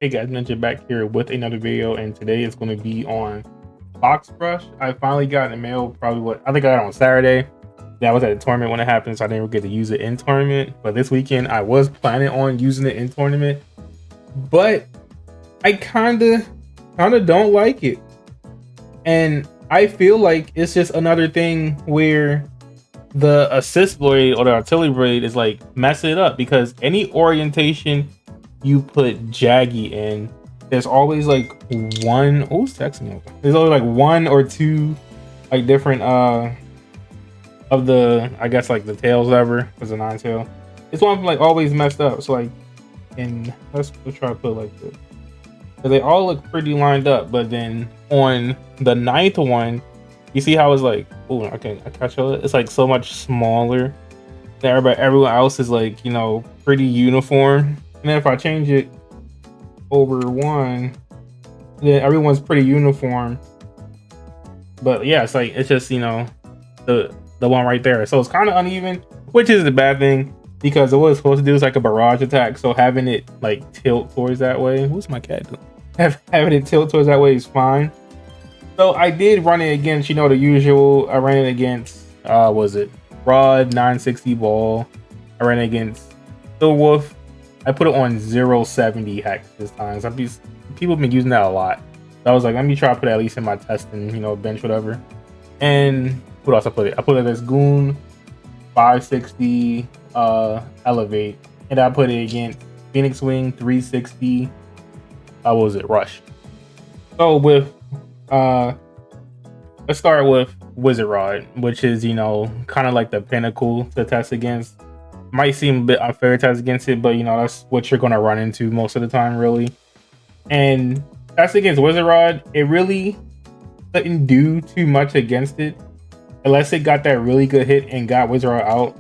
Hey guys, Ninja back here with another video, and today is going to be on Box Brush. I finally got in the mail, I think I got it on Saturday. That was at a tournament when it happened, so I didn't get to use it in tournament. But this weekend, I was planning on using it in tournament, but I kinda don't like it, and I feel like it's just another thing where the assist blade or the artillery blade is like messing it up, because any orientation you put Jaggy in, there's always like one, who's texting me? There's always like one or two like different of the, I guess, like the tails ever was a nine-tail. It's one like always messed up. So like, and let's try to put it like this. So they all look pretty lined up, but then on the ninth one, you see how it's like, oh, okay, I catch it. It's like so much smaller. Everyone else is like, you know, pretty uniform. And then if I change it over one, then everyone's pretty uniform. But yeah, it's like, it's just, you know, the one right there. So it's kind of uneven, which is a bad thing, because what it's supposed to do is like a barrage attack. So having it like tilt towards that way, who's my cat doing? Having it tilt towards that way is fine. So I did run it against, you know, the usual. I ran it against, was it Rod 960 ball. I ran it against Wolf. I put it on 070 hex this time. Some people have been using that a lot. So I was like, let me try to put it at least in my testing, you know, bench, whatever. And what else I put it? I put it as Goon 560 elevate. And I put it against Phoenix Wing 360. What was it? Rush. So with let's start with Wizard Rod, which is, you know, kind of like the pinnacle to test against. Might seem a bit unfair to test against it, but you know, that's what you're gonna run into most of the time, really. And that's against Wizard Rod. It really couldn't do too much against it unless it got that really good hit and got Wizard Rod out.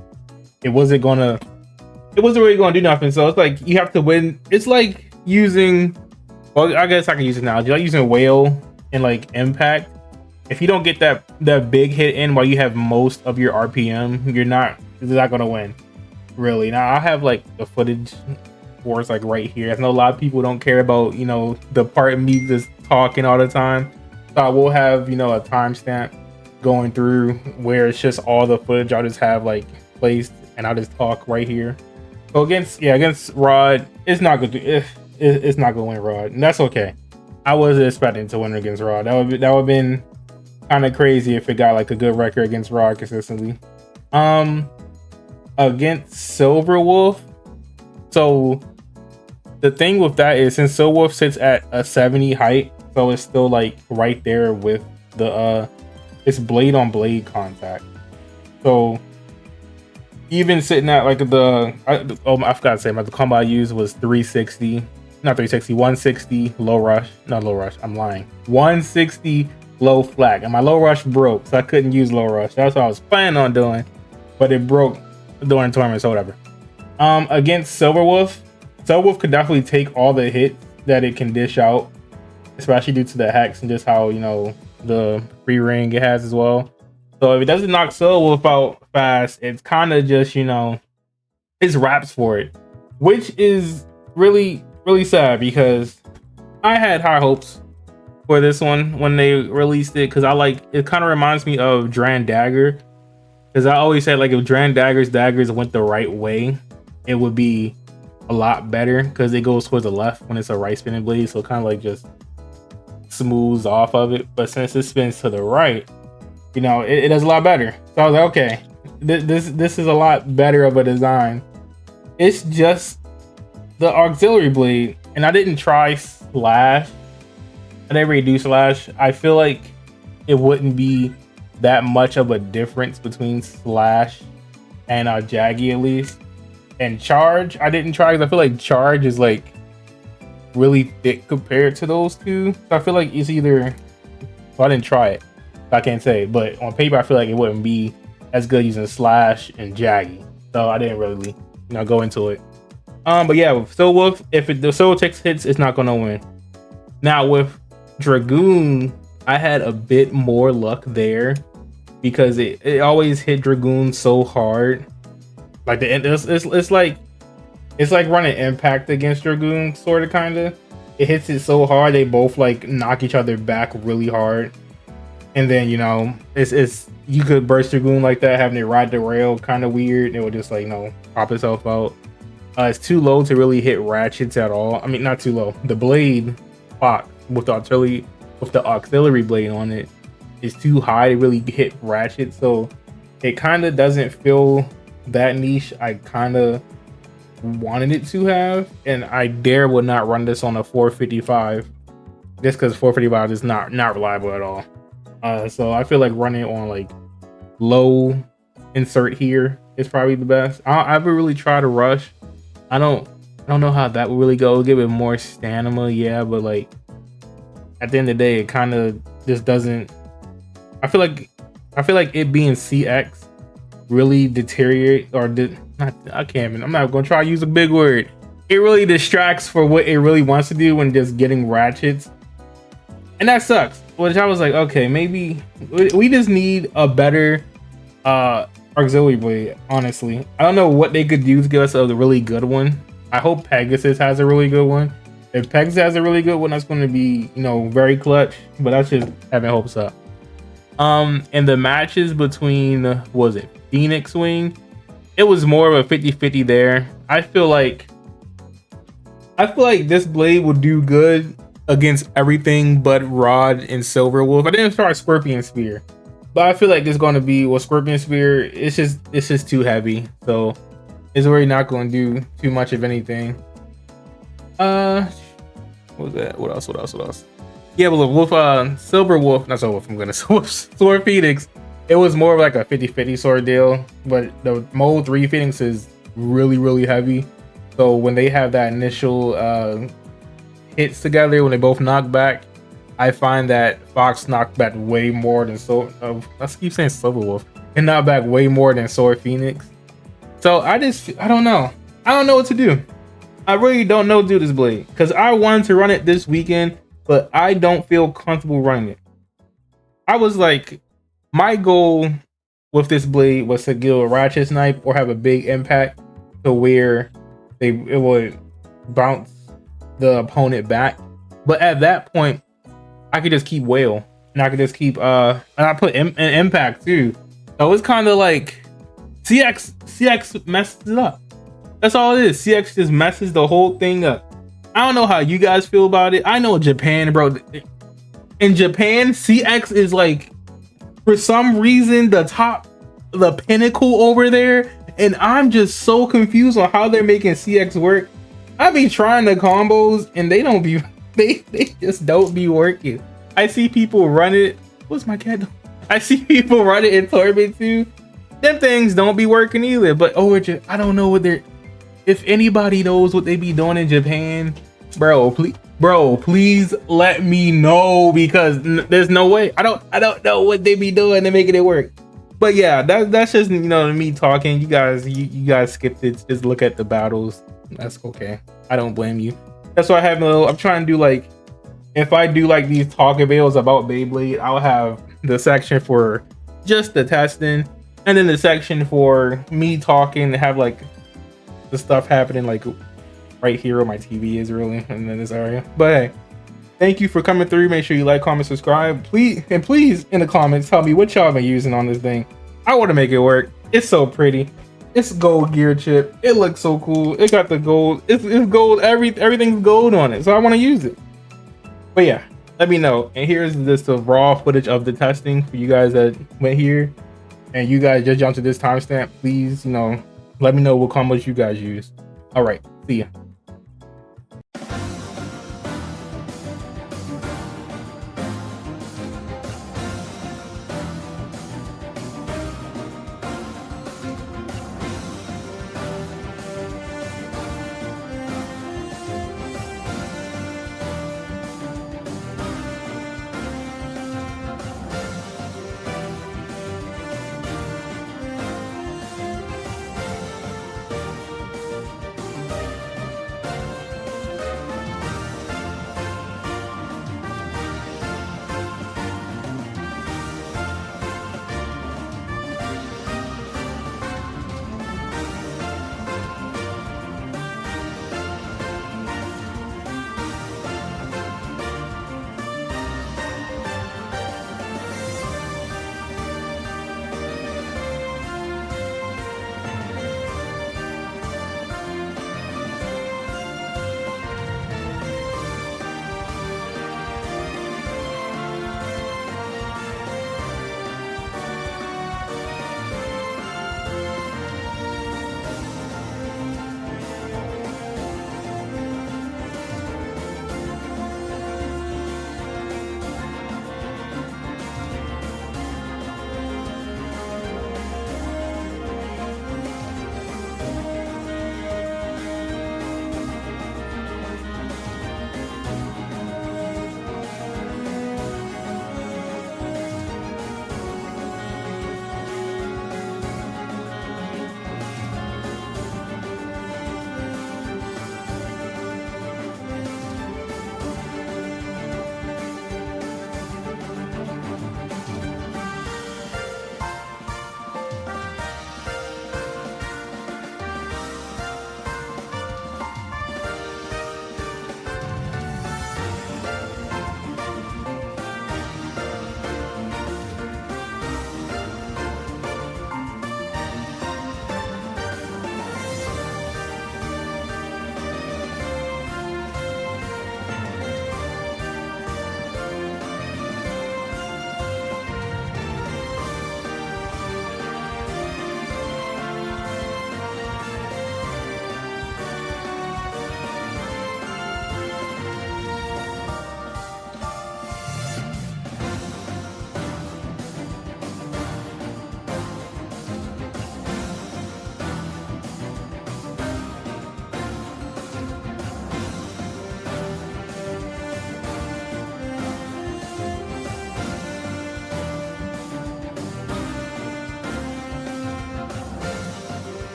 It wasn't really gonna do nothing. So it's like you have to win. It's like using, well, I guess I can use an analogy, like using Whale in like Impact. If you don't get that big hit in while you have most of your RPM, you're not gonna win. Really. Now I have like the footage where it's like right here. I know a lot of people don't care about, you know, the part of me just talking all the time. So I will have, you know, a timestamp going through where it's just all the footage I'll just have like placed, and I'll just talk right here. So against Rod, it's not good. It's not gonna win Rod, and that's okay. I wasn't expecting to win against Rod. That would have been kind of crazy if it got like a good record against Rod consistently. Against Silver Wolf, so the thing with that is, since Silver Wolf sits at a 70 height, so it's still like right there with the it's blade on blade contact. So even sitting at like I forgot to say, the combo I used was 360, not 360, 160 low rush, not low rush, I'm lying, 160 low flag, and my low rush broke, so I couldn't use low rush. That's what I was planning on doing, but it broke during tournaments or whatever. Against Silver Wolf could definitely take all the hits that it can dish out, especially due to the hex and just how, you know, the free ring it has as well. So if it doesn't knock Silver Wolf out fast, it's kind of just, you know, it's wraps for it, which is really sad, because I had high hopes for this one when they released it, because it kind of reminds me of Dran Dagger. Because I always said, like, if Dran daggers went the right way, it would be a lot better, because it goes towards the left when it's a right spinning blade, so it kind of like just smooths off of it. But since it spins to the right, you know, it does a lot better. So I was like, okay, this is a lot better of a design. It's just the auxiliary blade, and I didn't try slash. I didn't really do slash. I feel like it wouldn't be that much of a difference between slash and Jaggy, at least. And charge, I didn't try, because I feel like charge is like really thick compared to those two. So I feel like it's either, well, I didn't try it, so I can't say, but on paper I feel like it wouldn't be as good using slash and Jaggy. So I didn't really, you know, go into it. But yeah, with Silver Wolf, if the Silver Tex hits, it's not gonna win. Now with Dragoon, I had a bit more luck there, because it always hit Dragoon so hard. Like it's like running Impact against Dragoon, sort of, kind of. it hits it so hard they both like knock each other back really hard. And then, you know, it's you could burst your goon like that, having it ride the rail kind of weird. It would just like, you know, pop itself out. It's too low to really hit ratchets at all. I mean, not too low. The blade clock with the auxiliary blade on it is too high to really hit ratchets. So it kind of doesn't feel that niche I kind of wanted it to have. And I would not run this on a 455 just because 455 is not reliable at all. So I feel like running it on like low insert here is probably the best. I would really try to rush. I don't know how that would really go. Give it more stamina, yeah, but like at the end of the day, it kind of just doesn't. I feel like it being CX really deteriorate or did not. I can't even. I'm not gonna try to use a big word. It really distracts for what it really wants to do when just getting ratchets, and that sucks. Which I was like, okay, maybe we just need a better auxiliary blade. Honestly, I don't know what they could do to give us a really good one. I hope Pegasus has a really good one. If Pegasus has a really good one, that's going to be, you know, very clutch. But that's just having hopes up. And the matches between, what was it, Phoenix Wing, it was more of a 50-50 there. I feel like this blade would do good against everything but Rod and Silver Wolf. I didn't try Scorpion Spear, but I feel like it's going to be, well, Scorpion Spear, it's just too heavy, so it's really not going to do too much of anything. What was that? What else? Yeah, but look, with Silver Wolf, not Silver Wolf, I'm gonna Sword Phoenix, it was more of like a 50-50 sort of deal, but the Mode 3 Phoenix is really heavy. So when they have that initial hits together, when they both knock back, I find that Fox knocked back way more than I keep saying Silver Wolf, and knocked back way more than Sword Phoenix. So I don't know what to do. I really don't know what to do this blade, because I wanted to run it this weekend, but I don't feel comfortable running it. I was like, my goal with this blade was to get a ratchet snipe or have a big impact to where it would bounce the opponent back. But at that point, I could just keep wail, and I could just keep and I put an impact too. So it's kind of like CX messes it up. That's all it is. CX just messes the whole thing up. I don't know how you guys feel about it. I know Japan, bro. In Japan, CX is like, for some reason, the pinnacle over there. And I'm just so confused on how they're making CX work. I be trying the combos and they just don't be working. I see people run it. What's my cat doing? I see people run it in tournament too. Them things don't be working either. But I don't know what they're. If anybody knows what they be doing in Japan, bro, please let me know, because there's no way. I don't know what they be doing to making it work. But yeah, that's just, you know, me talking. You guys skipped it. Just look at the battles. That's okay. I don't blame you. That's why I'm trying to do, like, if I do like these talking videos about Beyblade, I'll have the section for just the testing, and then the section for me talking, to have like the stuff happening like right here where my TV is, really, and in this area. But hey, thank you for coming through. Make sure you like, comment, subscribe, please in the comments tell me what y'all been using on this thing. I want to make it work. It's so pretty. It's gold gear chip. It looks so cool. It got the gold. It's gold. Everything's gold on it, so I want to use it. But yeah, let me know. And here's just the raw footage of the testing for you guys that went here, and you guys just jumped to this timestamp. Please, you know, let me know what combos you guys use. All right, see ya.